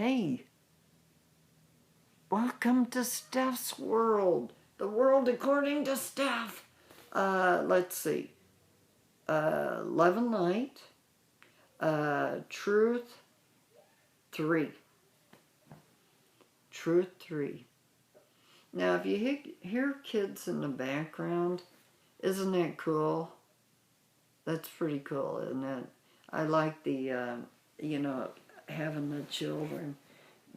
Hey, welcome to Steph's world. The world according to Steph. Let's see. Love and Light. Truth 3. Truth 3. Now, if you hear kids in the background, isn't that cool? That's pretty cool, isn't it? I like having the children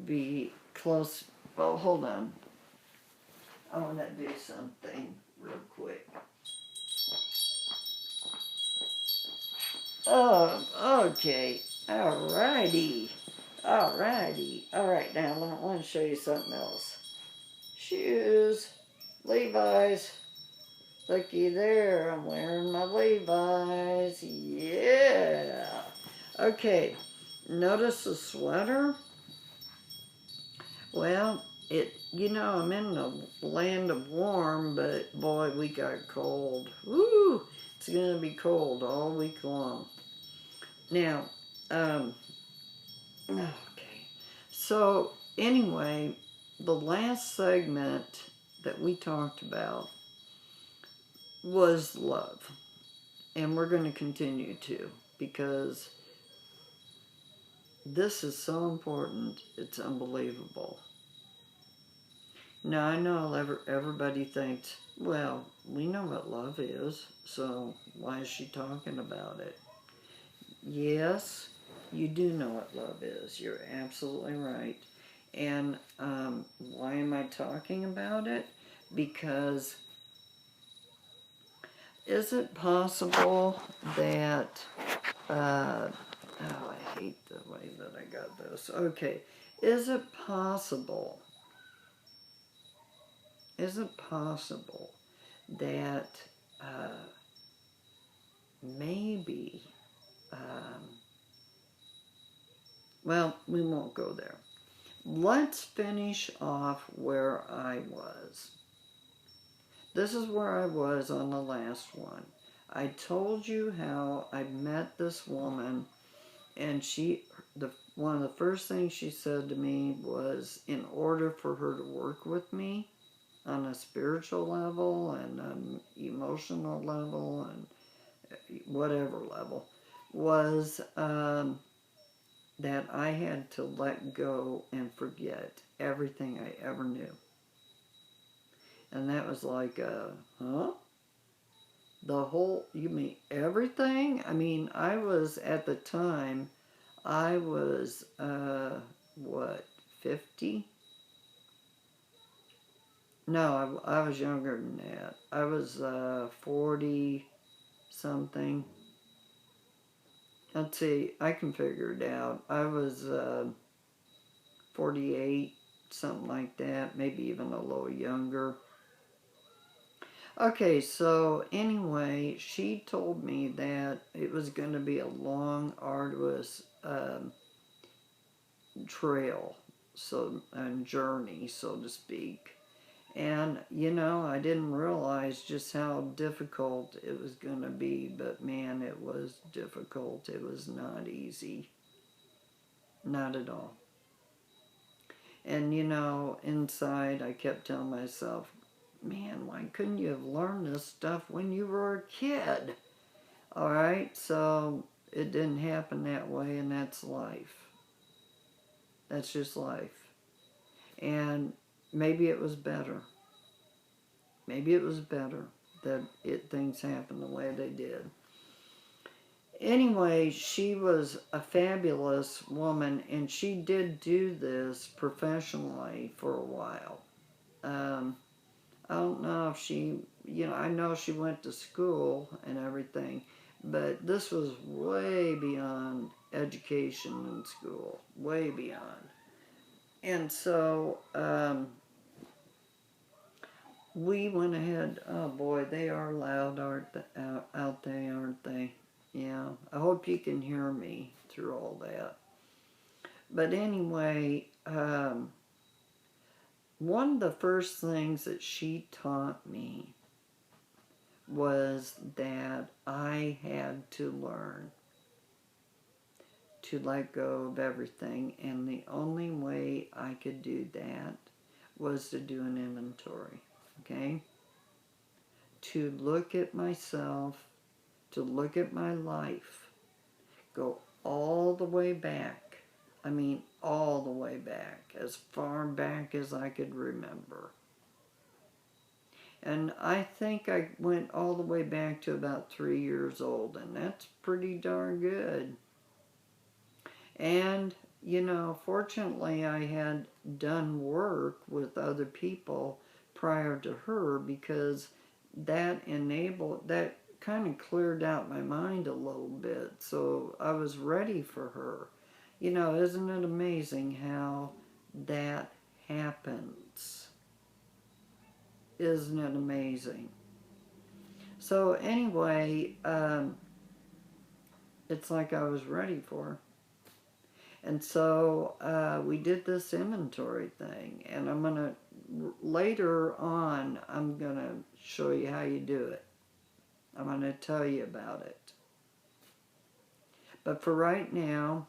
be close. Well, hold on. I want to do something real quick. Oh, okay. Alrighty. Alright, now I want to show you something else. Shoes. Levi's. Looky there, I'm wearing my Levi's. Yeah. Okay, notice the sweater? Well, I'm in the land of warm, but boy, we got cold. Woo! It's going to be cold all week long. Now, okay. So, anyway, the last segment that we talked about was love. And we're going to continue to, because this is so important, it's unbelievable. Now, I know everybody thinks, well, we know what love is, so why is she talking about it? Yes, you do know what love is. You're absolutely right. And why am I talking about it? Because is it possible that, I hate the way that I got this. Okay, is it possible that maybe, well, we won't go there. Let's finish off where I was. This is where I was on the last one. I told you how I met this woman, and one of the first things she said to me was, in order for her to work with me on a spiritual level and an emotional level and whatever level, was that I had to let go and forget everything I ever knew. And that was like, huh? You mean everything? I mean, I was, at the time, I was, 50? No, I was younger than that. I was, 40 something. Let's see, I can figure it out. I was 48, something like that, maybe even a little younger. Okay, so anyway, she told me that it was going to be a long, arduous trail, and journey, so to speak. And, I didn't realize just how difficult it was going to be, but man, it was difficult. It was not easy. Not at all. And, inside I kept telling myself, man, why couldn't you have learned this stuff when you were a kid? All right, so it didn't happen that way, and that's life. That's just life. And maybe it was better. Maybe it was better that things happened the way they did. Anyway, she was a fabulous woman, and she did do this professionally for a while. I don't know if she, I know she went to school and everything, but this was way beyond education and school, way beyond. And so we went ahead. Oh boy, they are loud out there, aren't they? Yeah, I hope you can hear me through all that. But anyway, one of the first things that she taught me was that I had to learn to let go of everything, and the only way I could do that was to do an inventory, okay? To look at myself, to look at my life, go all the way back. I mean, all the way back, as far back as I could remember. And I think I went all the way back to about 3 years old, and that's pretty darn good. And, you know, fortunately I had done work with other people prior to her, because that kind of cleared out my mind a little bit. So I was ready for her. You know, isn't it amazing how that happens? Isn't it amazing? So anyway, it's like I was ready for her. And so we did this inventory thing, and later on, I'm going to show you how you do it. I'm going to tell you about it. But for right now,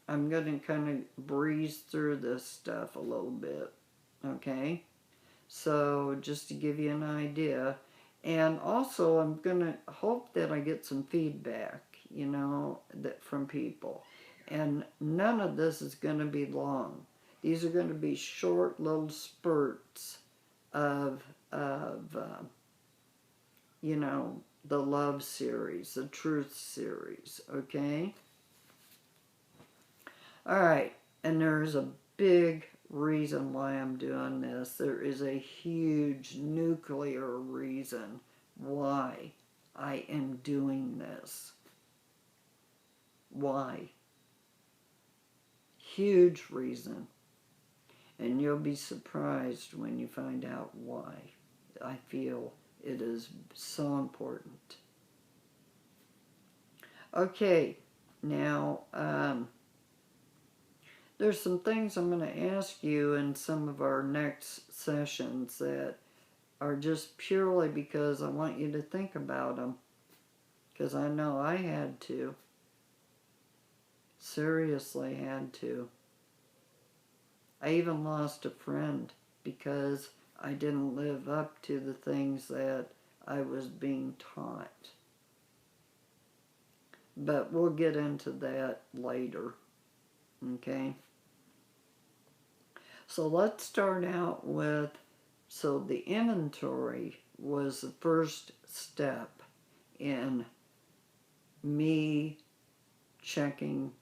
I'm going to kind of breeze through this stuff a little bit, okay? So just to give you an idea. And also, I'm going to hope that I get some feedback, you know, from people. And none of this is going to be long. These are going to be short little spurts of you know, the love series, the truth series, okay? All right, and there's a big reason why I'm doing this. There is a huge nuclear reason why I am doing this. Why? Huge reason. And you'll be surprised when you find out why I feel it is so important. Okay, now there's some things I'm going to ask you in some of our next sessions that are just purely because I want you to think about them. Because I know I had to. Seriously had to. I even lost a friend because I didn't live up to the things that I was being taught. But we'll get into that later. Okay? So let's start out with, so the inventory was the first step in me checking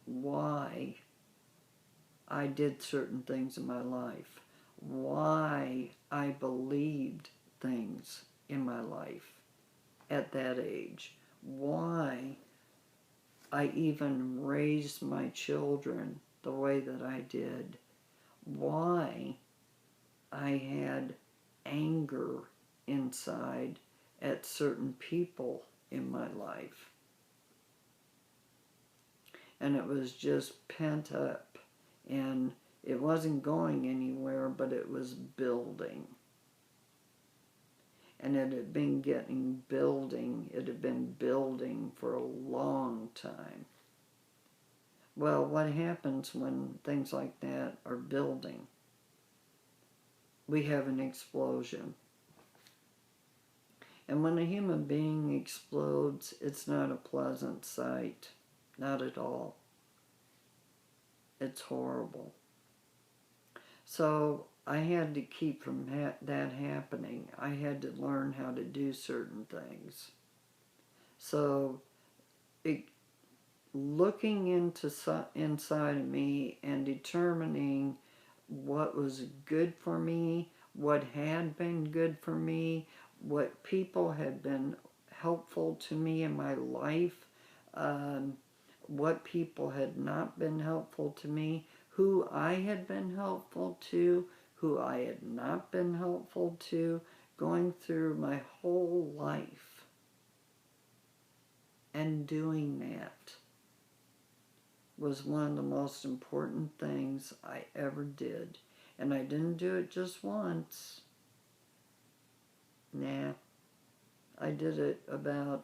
why I did certain things in my life, why I believed things in my life at that age, why I even raised my children the way that I did, why I had anger inside at certain people in my life. And it was just pent up, and it wasn't going anywhere, but it was building. And it had been it had been building for a long time. Well, what happens when things like that are building? We have an explosion. And when a human being explodes, it's not a pleasant sight. Not at all. It's horrible. So I had to keep from that happening. I had to learn how to do certain things. So looking inside of me and determining what was good for me, what had been good for me, what people had been helpful to me in my life, what people had not been helpful to me, who I had been helpful to, who I had not been helpful to, going through my whole life and doing that was one of the most important things I ever did. And I didn't do it just once. Nah, I did it about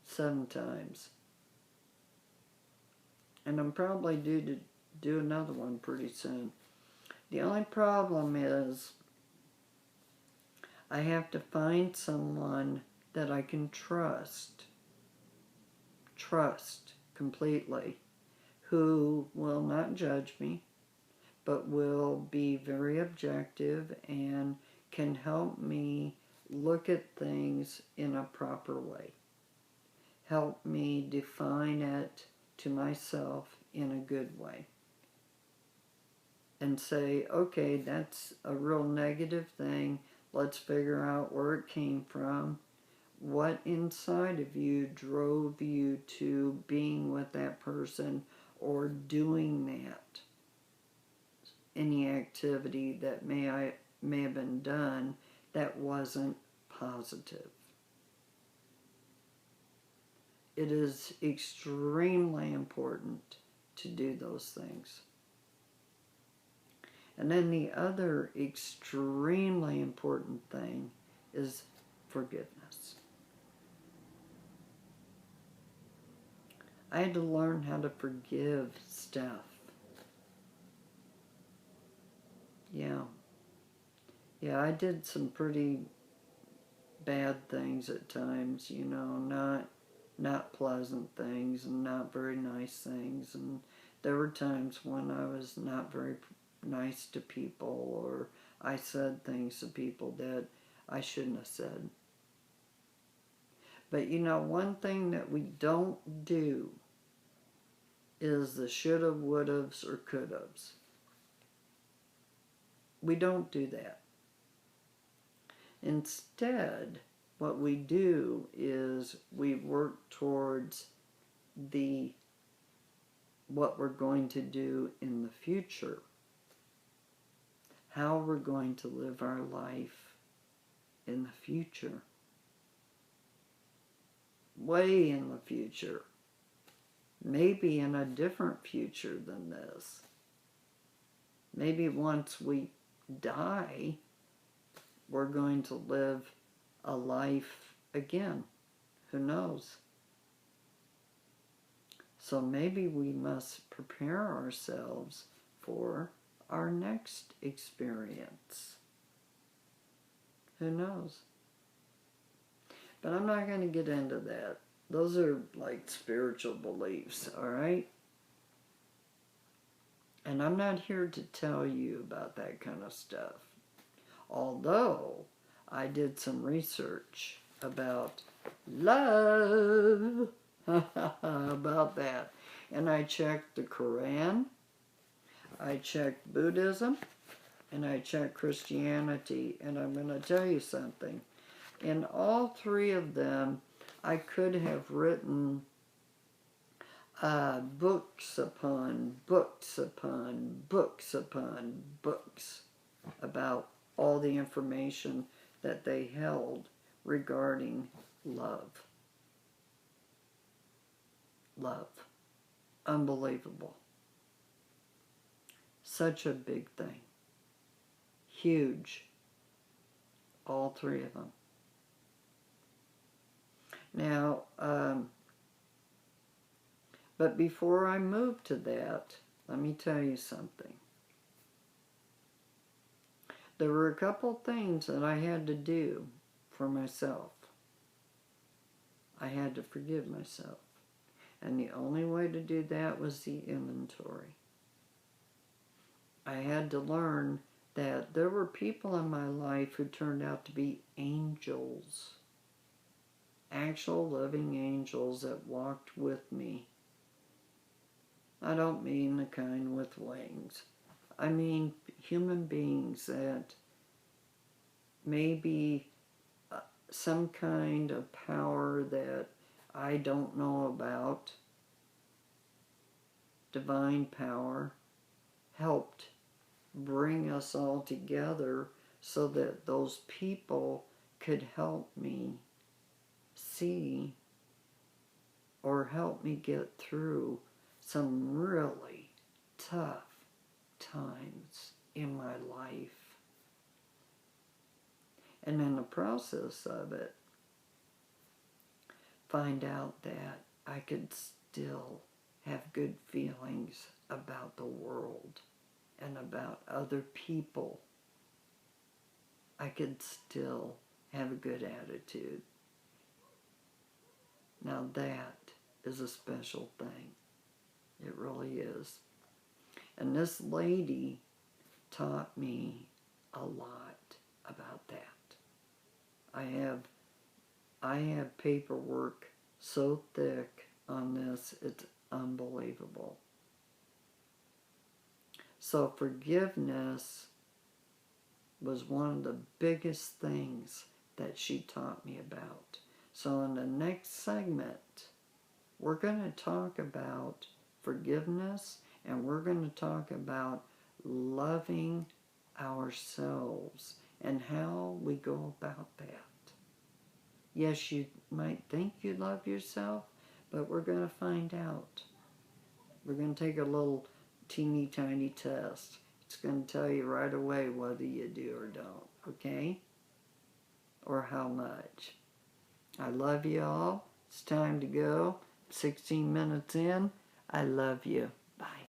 7 times. And I'm probably due to do another one pretty soon. The only problem is I have to find someone that I can trust completely, who will not judge me, but will be very objective and can help me look at things in a proper way. Help me define it to myself in a good way. And say, okay, that's a real negative thing. Let's figure out where it came from. What inside of you drove you to being with that person or doing that? Any activity that may have been done that wasn't positive. It is extremely important to do those things. And then the other extremely important thing is forgiveness. I had to learn how to forgive Steph. Yeah, I did some pretty bad things at times, not pleasant things and not very nice things. And there were times when I was not very nice to people, or I said things to people that I shouldn't have said. But one thing that we don't do is the shoulda, wouldas, or couldas. We don't do that. Instead, what we do is we work towards what we're going to do in the future. How we're going to live our life in the future. Way in the future. Maybe in a different future than this. Maybe once we die, we're going to live a life again. Who knows? So maybe we must prepare ourselves for our next experience. Who knows? But I'm not going to get into that. Those are like spiritual beliefs, all right? And I'm not here to tell you about that kind of stuff. Although I did some research about love, about that. And I checked the Quran, I checked Buddhism, and I checked Christianity. And I'm going to tell you something. In all three of them, I could have written books upon books upon books upon books about all the information that they held regarding love. Love. Unbelievable. Such a big thing. Huge. All three of them. Now, but before I move to that, let me tell you something. There were a couple things that I had to do for myself. I had to forgive myself. And the only way to do that was the inventory. I had to learn that there were people in my life who turned out to be angels. Actual living angels that walked with me. I don't mean the kind with wings. I mean human beings that maybe some kind of power that I don't know about, divine power, helped bring us all together so that those people could help me see or help me get through some really tough times in my life. And in the process of it, find out that I could still have good feelings about the world and about other people, I could still have a good attitude. Now that is a special thing. It really is. And this lady taught me a lot about that. I have paperwork so thick on this, it's unbelievable. So forgiveness was one of the biggest things that she taught me about. So in the next segment, we're going to talk about forgiveness, and we're going to talk about loving ourselves and how we go about that. Yes, you might think you love yourself, but we're going to find out. We're going to take a little teeny tiny test. It's going to tell you right away whether you do or don't, okay? Or how much. I love you all. It's time to go. 16 minutes in. I love you. Bye.